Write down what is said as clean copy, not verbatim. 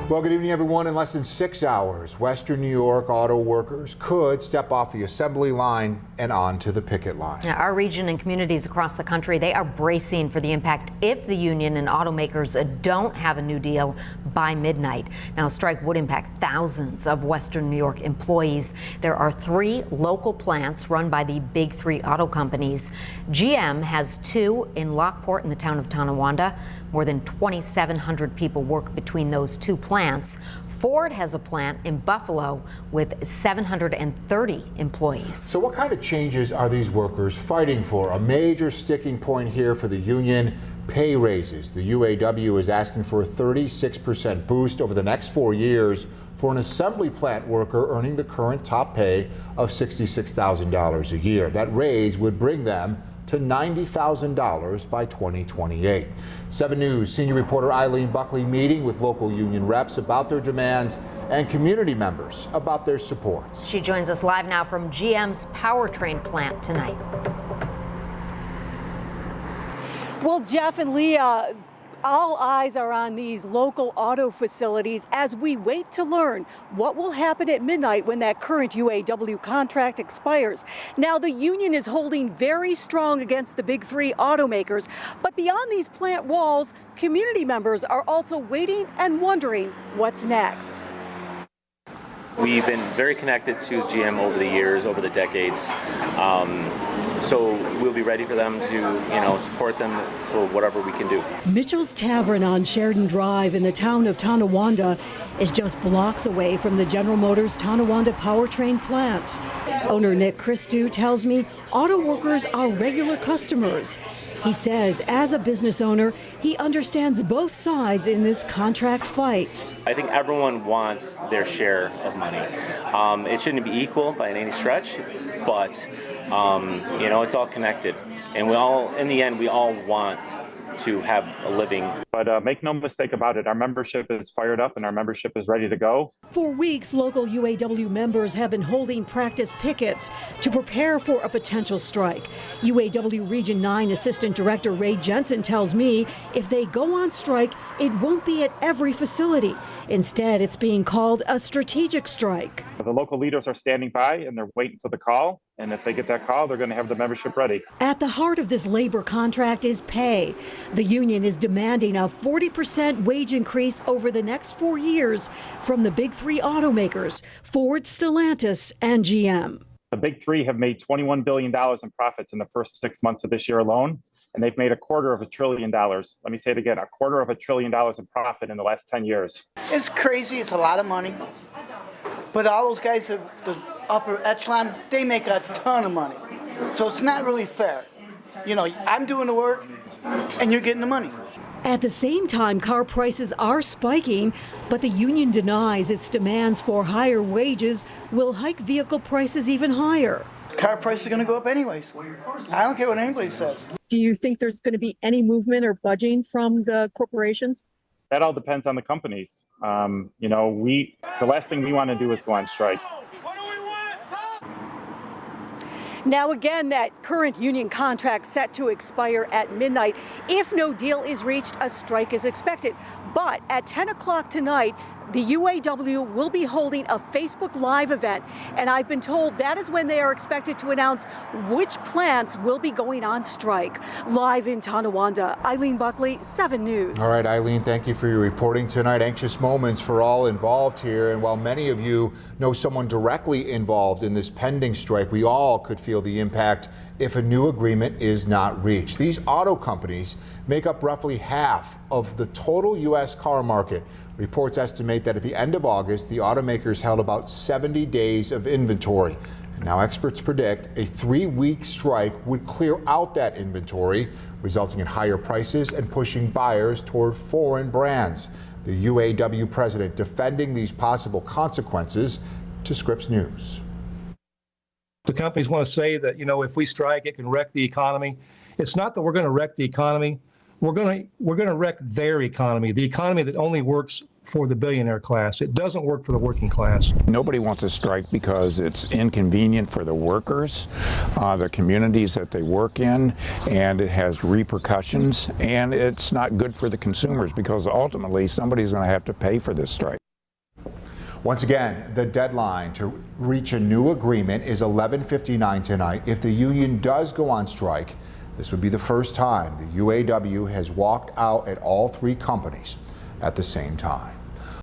Well, good evening, everyone. In less than 6 hours, Western New York auto workers could step off the assembly line and onto the picket line. Yeah, our region and communities across the country, they are bracing for the impact if the union and automakers don't have a new deal by midnight. Now, a strike would impact thousands of Western New York employees. There are 3 local plants run by the big 3 auto companies. GM has 2 in Lockport in the town of Tonawanda. More than 2,700 people work between those 2 plants. Ford has a plant in Buffalo with 730 employees. So what kind of changes are these workers fighting for? A major sticking point here for the union: pay raises. The UAW is asking for a 36% boost over the next 4 years for an assembly plant worker earning the current top pay of $66,000 a year. That raise would bring them to $90,000 by 2028. 7 News senior reporter Eileen Buckley meeting with local union reps about their demands and community members about their supports. She joins us live now from GM's powertrain plant tonight. Well, Jeff and Leah, all eyes are on these local auto facilities as we wait to learn what will happen at midnight when that current UAW contract expires. Now, the union is holding very strong against the big 3 automakers, but beyond these plant walls, community members are also waiting and wondering what's next. We've been very connected to GM over the years, over the decades. So we'll be ready for them to, support them for whatever we can do. Mitchell's Tavern on Sheridan Drive in the town of Tonawanda is just blocks away from the General Motors Tonawanda powertrain plant. Owner Nick Christou tells me auto workers are regular customers. He says as a business owner, he understands both sides in this contract fight. I think everyone wants their share of money. It shouldn't be equal by any stretch, but it's all connected. And in the end, we all want to have a living. But make no mistake about it, our membership is fired up and our membership is ready to go. For weeks, local UAW members have been holding practice pickets to prepare for a potential strike. UAW Region 9 Assistant Director Ray Jensen tells me if they go on strike, it won't be at every facility. Instead, it's being called a strategic strike. The local leaders are standing by and they're waiting for the call. And if they get that call, they're going to have the membership ready. At the heart of this labor contract is pay. The union is demanding a 40% wage increase over the next 4 years from the big 3 automakers, Ford, Stellantis, and GM. The big 3 have made $21 billion in profits in the first 6 months of this year alone. And they've made $250 billion. Let me say it again, $250 billion in profit in the last 10 years. It's crazy. It's a lot of money. But all those guys, the upper echelon, they make a ton of money. So it's not really fair. I'm doing the work and you're getting the money. At the same time, car prices are spiking, but the union denies its demands for higher wages will hike vehicle prices even higher. Car prices are going to go up anyways. I don't care what anybody says. Do you think there's going to be any movement or budging from the corporations? That all depends on the companies. The last thing we want to do is go on strike. Now again, that current union contract set to expire at midnight. If no deal is reached, a strike is expected. But at 10 o'clock tonight, the UAW will be holding a Facebook Live event. And I've been told that is when they are expected to announce which plants will be going on strike. Live in Tonawanda, Eileen Buckley, 7 News. All right, Eileen, thank you for your reporting tonight. Anxious moments for all involved here. And while many of you know someone directly involved in this pending strike, we all could feel the impact if a new agreement is not reached. These auto companies make up roughly half of the total U.S. car market. Reports estimate that at the end of August, the automakers held about 70 days of inventory. And now experts predict a 3-week strike would clear out that inventory, resulting in higher prices and pushing buyers toward foreign brands. The UAW president defending these possible consequences to Scripps News. The companies want to say that, if we strike, it can wreck the economy. It's not that we're going to wreck the economy. we're going to wreck their economy, the economy that only works for the billionaire class. It doesn't work for the working class. Nobody wants to strike because it's inconvenient for the workers, the communities that they work in, and it has repercussions, and it's not good for the consumers because ultimately somebody's going to have to pay for this strike. Once again, the deadline to reach a new agreement is 11:59 tonight. If the union does go on strike, this would be the first time the UAW has walked out at all three companies at the same time.